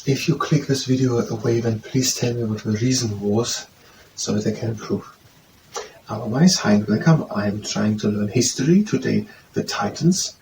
If you click this video away, then please tell me what the reason was, so that I can improve. Otherwise, hi and welcome. I'm trying to learn history, today the Titans,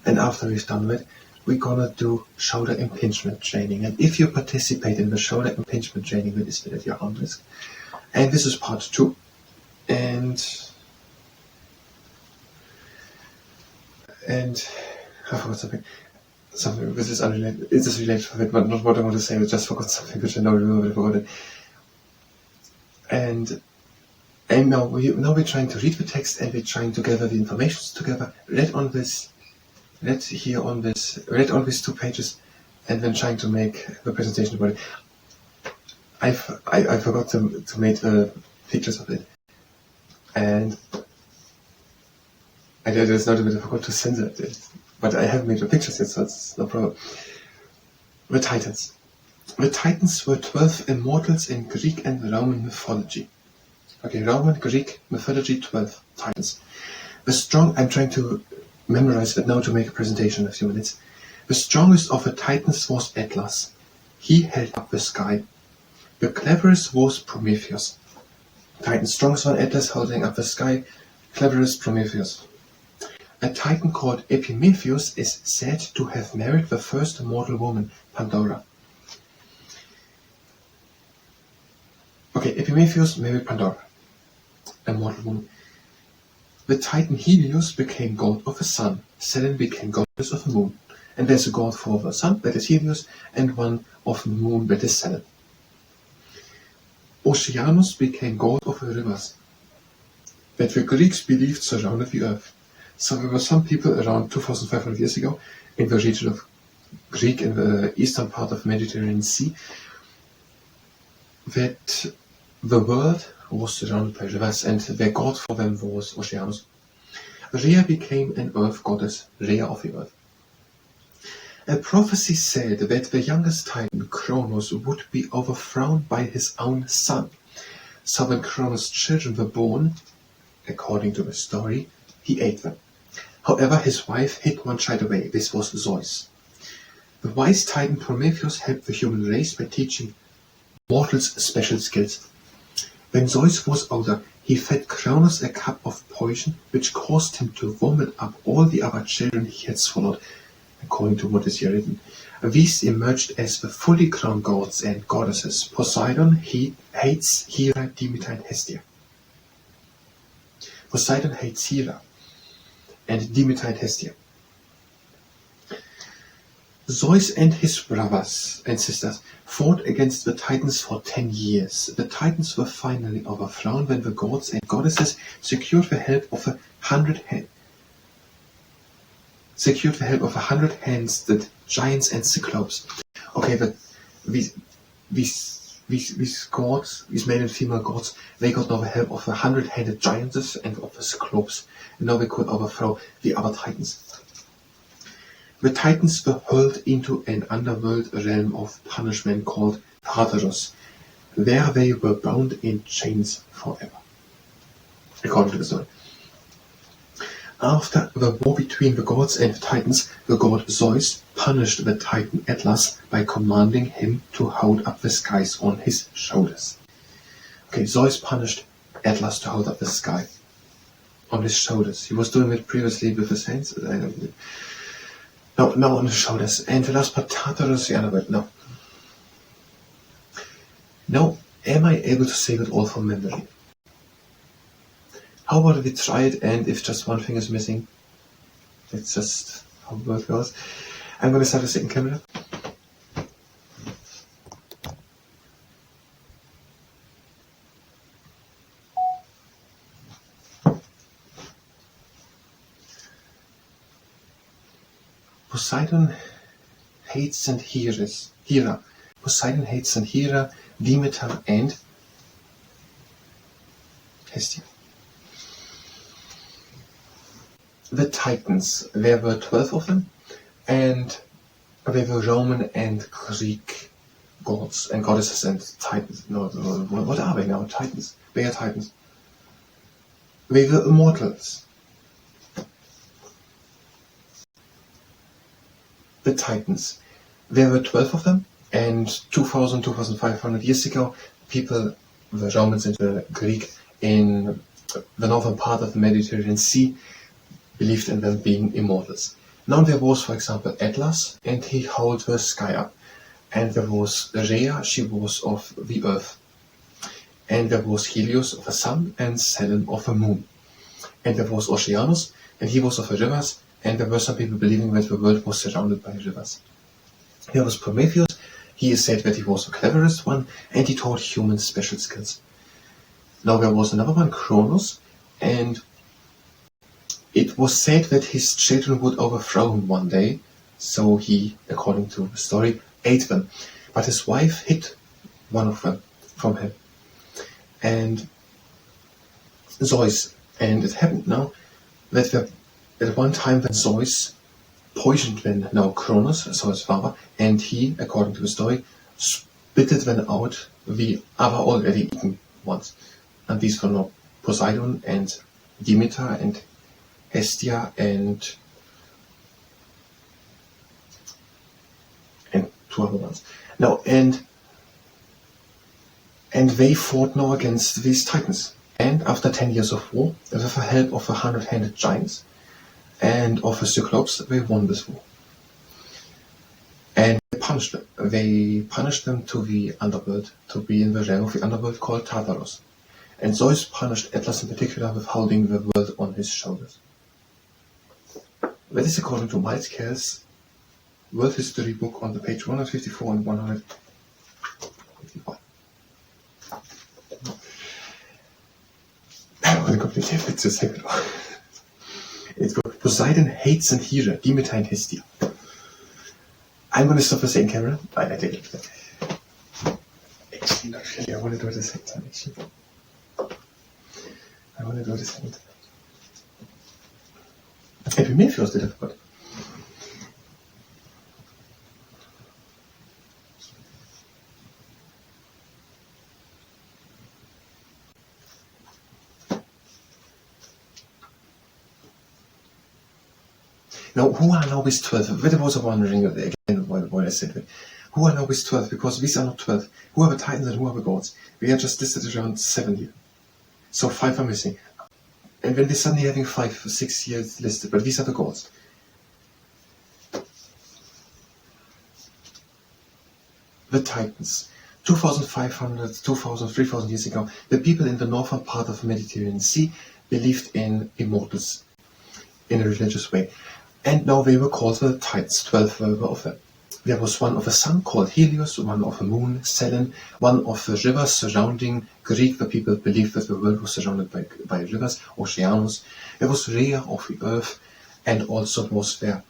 and after we've done that, we're gonna do shoulder impingement training. And if you participate in the shoulder impingement training, that is at your own risk. And this is part 2. And I forgot something. This is unrelated. It is related to it, but not what I want to say. I just forgot something which I now remember. I forgot it. And now we're trying to read the text, and we're trying to gather the information together. Read on these 2 pages, and then trying to make the presentation about it. I forgot to make the pictures of it, and I just noted that I forgot to censor it. But I haven't made the pictures yet, so it's no problem. The Titans. The Titans were 12 immortals in Greek and Roman mythology. Okay, Roman, Greek, mythology, 12 Titans. I'm trying to memorize that now to make a presentation in a few minutes. The strongest of the Titans was Atlas. He held up the sky. The cleverest was Prometheus. Titan's strongest one, Atlas, holding up the sky. Cleverest, Prometheus. A Titan called Epimetheus is said to have married the first mortal woman, Pandora. Okay, Epimetheus married Pandora, a mortal woman. The Titan Helios became god of the sun. Selene became goddess of the moon. And there's a god for the sun, that is Helios, and one of the moon, that is Selene. Oceanus became god of the rivers, that the Greeks believed surrounded the earth. So there were some people around 2,500 years ago in the region of Greek, in the eastern part of the Mediterranean Sea, that the world was surrounded by rivers, and their god for them was Oceanus. Rhea became an earth goddess, Rhea of the earth. A prophecy said that the youngest Titan, Kronos, would be overthrown by his own son. So when Kronos' children were born, according to the story, he ate them. However, his wife hid one child away. This was Zeus. The wise Titan Prometheus helped the human race by teaching mortals special skills. When Zeus was older, he fed Kronos a cup of poison, which caused him to vomit up all the other children he had swallowed, according to what is here written. These emerged as the fully grown gods and goddesses. Poseidon hates Hera, Demeter, and Hestia. Poseidon hates Hera and Demeter and Hestia. Zeus and his brothers and sisters fought against the Titans for 10 years. The Titans were finally overthrown when the gods and goddesses secured the help of 100 hands, the giants and cyclopes. Okay, but these gods, these male and female gods, they got now the help of 100-headed giantess and of the cyclopes. And now they could overthrow the other Titans. The Titans were hurled into an underworld realm of punishment called Tartarus, where they were bound in chains forever, according to the story. After the war between the gods and the Titans, the god Zeus punished the Titan Atlas by commanding him to hold up the skies on his shoulders. Okay, Zeus punished Atlas to hold up the sky on his shoulders. He was doing it previously with his hands. Now on his shoulders. And the last part, Tartarus, the other word. Now, am I able to save it all from memory? How about we try it, and if just one thing is missing, that's just how the world goes. I'm going to start the second camera. Poseidon hates St. Hera. Poseidon hates St. Hera, Demeter, and Hestia. The Titans, there were 12 of them, and they were Roman and Greek gods and goddesses and Titans. No, what are they now? Titans. They are Titans. They were immortals. The Titans. There were 12 of them, And 2,500 years ago, people, the Romans and the Greek in the northern part of the Mediterranean Sea, believed in them being immortals. Now there was, for example, Atlas, and he held the sky up. And there was Rhea, she was of the earth. And there was Helios of the sun, and Selene of the moon. And there was Oceanus, and he was of the rivers, and there were some people believing that the world was surrounded by rivers. There was Prometheus, he is said that he was the cleverest one, and he taught humans special skills. Now there was another one, Kronos, and it was said that his children would overthrow him one day, so he, according to the story, ate them. But his wife hid one of them from him. And Zeus, and it happened now that at one time when Zeus poisoned then now Kronos, so his father, and he, according to the story, spitted them out the other already eaten ones. And these were now Poseidon and Demeter and Hestia and two other ones. Now, and they fought now against these titans. And after 10 years of war, with the help of the 100-handed giants and of the Cyclops, they won this war. And they punished them. They punished them to the underworld, to be in the realm of the underworld called Tartarus. And Zeus punished Atlas in particular with holding the world on his shoulders. That is according to Miles Kell's World History book on the page 154 and 155. Det kommt nicht helt zu sagen. Poseidon hates and Hera, Demeter and Hestia. I'm going to stop the same camera. I did it. Actually, I want to do it the same time. Actually, I want to do it the same time. Epimetheus did it, but. Now, who are now with 12? That was wondering again why I said that. Who are now with 12? Because these are not 12. Who are the Titans and who are the gods? We are just listed around 7 here. So 5 are missing. And then we're suddenly having 5 or 6 years listed, but these are the gods. The Titans. 2,500, 2,000, 3,000 years ago, the people in the northern part of the Mediterranean Sea believed in immortals in a religious way. And now they were called the Titans, 12 were of them. There was one of the sun called Helios, one of the moon, Selene, one of the rivers surrounding Greek, the people believed that the world was surrounded by rivers, Oceanus. There was Rhea of the earth, and also was there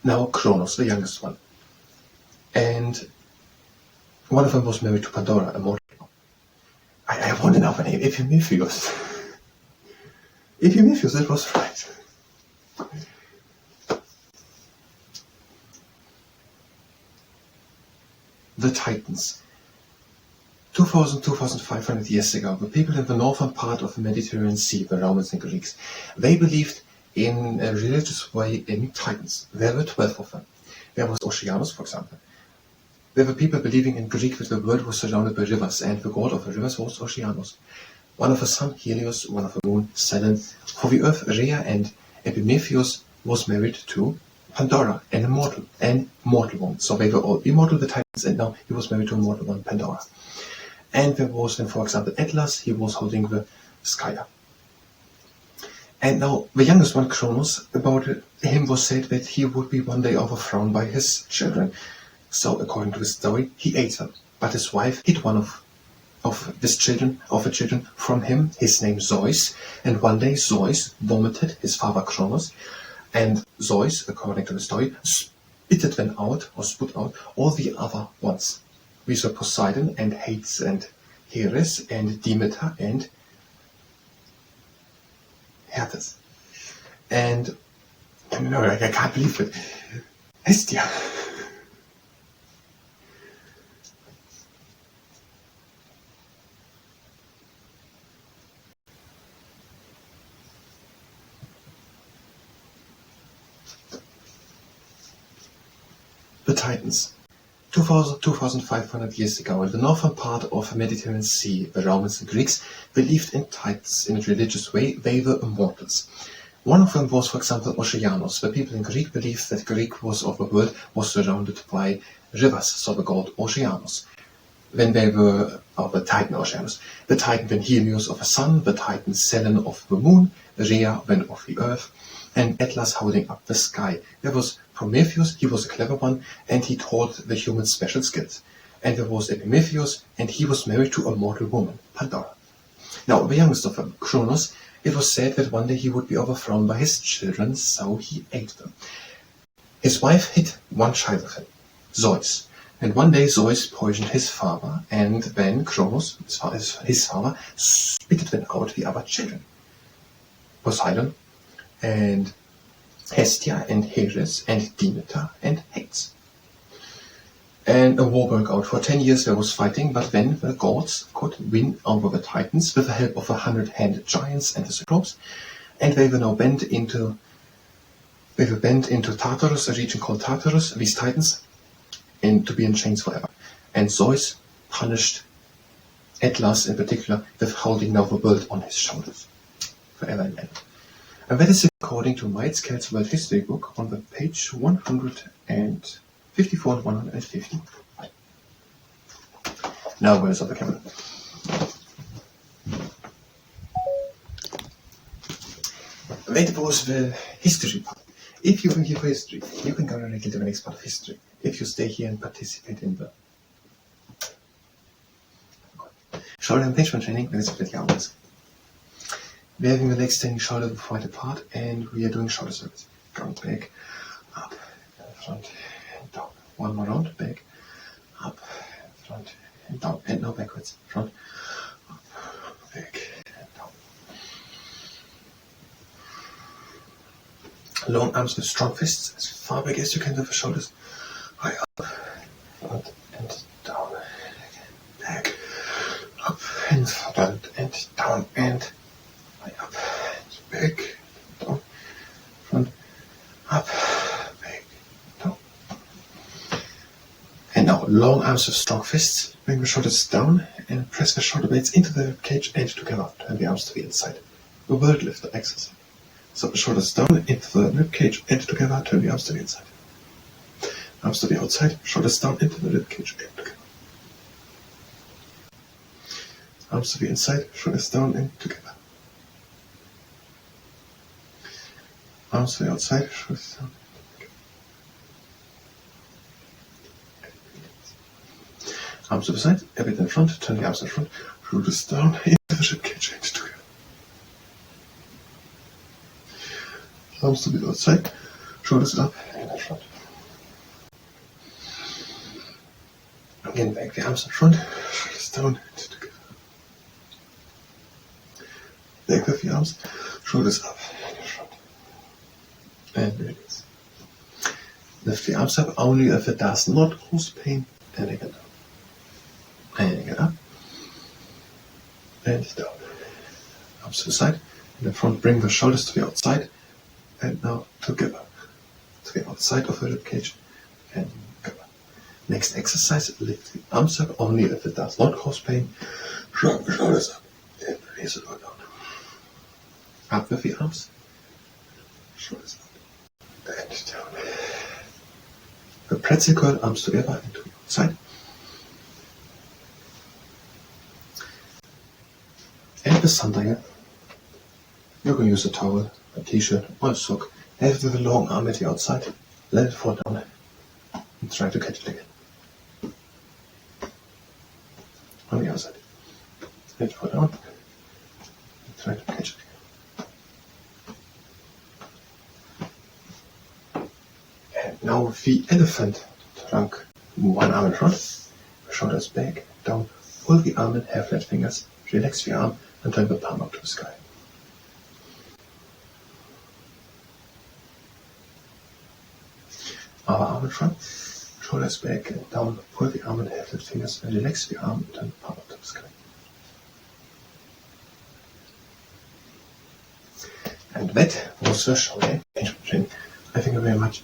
now Kronos, the youngest one. And one of them was married to Pandora, a mortal. I want to know the name, Epimetheus. Epimetheus, that was right. The Titans. 2,000, 2,500 years ago, the people in the northern part of the Mediterranean Sea, the Romans and Greeks, they believed in a religious way in Titans. There were 12 of them. There was Oceanus, for example. There were people believing in Greek that the world was surrounded by rivers, and the god of the rivers was Oceanus. One of the sun, Helios, one of the moon, Selene. For the earth, Rhea, and Epimetheus was married to Pandora, an immortal, and mortal one. So they were all immortal, the Titans, and now he was married to a mortal one, Pandora. And there was then, for example, Atlas, he was holding the sky up. And now the youngest one, Kronos, about him was said that he would be one day overthrown by his children. So according to his story, he ate them. But his wife hid one of the children from him, his name Zeus, and one day Zeus vomited his father Kronos, and Zeus, according to the story, spit them out, or spit out, all the other ones. These were Poseidon, and Hades, and Heres, and Demeter, and Hertes. And, no, I can't believe it, Hestia. The Titans. 2,500 years ago, in the northern part of the Mediterranean Sea, the Romans and Greeks believed in Titans in a religious way. They were immortals. One of them was, for example, Oceanus. The people in Greek believed that Greek was of the world was surrounded by rivers, so the god Oceanus. When they were the Titan Oceanus, the Titan then Helios of the sun, the Titan Selene of the moon, Rhea then of the earth, and Atlas holding up the sky. There was Prometheus, he was a clever one, and he taught the humans special skills. And there was Epimetheus, and he was married to a mortal woman, Pandora. Now, the youngest of them, Kronos, it was said that one day he would be overthrown by his children, so he ate them. His wife hid one child of him, Zeus. And one day Zeus poisoned his father, and then Kronos, his father, spitted them out the other children. Poseidon, and Hestia, and Hades, and Demeter, and Hades. And a war broke out. For 10 years there was fighting, but then the gods could win over the Titans with the help of 100-handed giants and the Cyclops, and they were now bent into Tartarus, a region called Tartarus, these Titans, and to be in chains forever. And Zeus punished Atlas in particular with holding now the world on his shoulders forever and ever. And that is according to Maitz-Kell's World History book on the page 154 and 150. Now where's the camera? That was the history part. If you are here for history, you can go directly to the next part of history. If you stay here and participate in the shoulder engagement training, then it's pretty obvious. We're having the leg standing shoulder wide apart, and we are doing shoulder circles. Going back, up, front, and down. One more round, back, up, front, and down. And now backwards, front, up, back, and down. Long arms with strong fists, as far back as you can with the shoulders. High up, front, and down. Back, up, and front, and down, and up, back, down, front, up, back, down. And now long arms with strong fists. Bring the shoulders down and press the shoulder blades into the rib cage and together. Turn the arms to the inside. The world lifter exercise. So the shoulders down into the rib cage and together. Turn the arms to the inside. Arms to the outside. Shoulders down into the rib cage and together. Arms to the inside. Shoulders down and together. Arms to the outside, shoulders down. Arms to the side, a bit in front, turn the arms in front, shoulders down, into the rib cage and together. Arms to the outside, shoulders up and in front. Again, back the arms in front, shoulders down and together. Back with the arms, shoulders up and in front. And release. Lift the arms up only if it does not cause pain, and again down. And again up. And down. Arms to the side. In the front, bring the shoulders to the outside. And now together. To the outside of the rib cage. And together. Next exercise, lift the arms up only if it does not cause pain. Shrug the shoulders up. And release it all down. Up with the arms. Shoulders up. And down. The pretzel curl, arms together and to the side. And the sundial. You can use a towel, a t-shirt, or a sock. Have it with a long arm at the outside. Let it fall down. And try to catch it again. On the other side. Let it fall down. And try to catch it again. Now the elephant trunk. One arm in front, shoulders back, down, pull the arm in, have flat fingers, relax the arm and turn the palm up to the sky. Other arm in front, shoulders back and down, pull the arm in, have flat fingers and relax the arm and turn the palm up to the sky. And that was the shoulder engagement training. I thank you very much.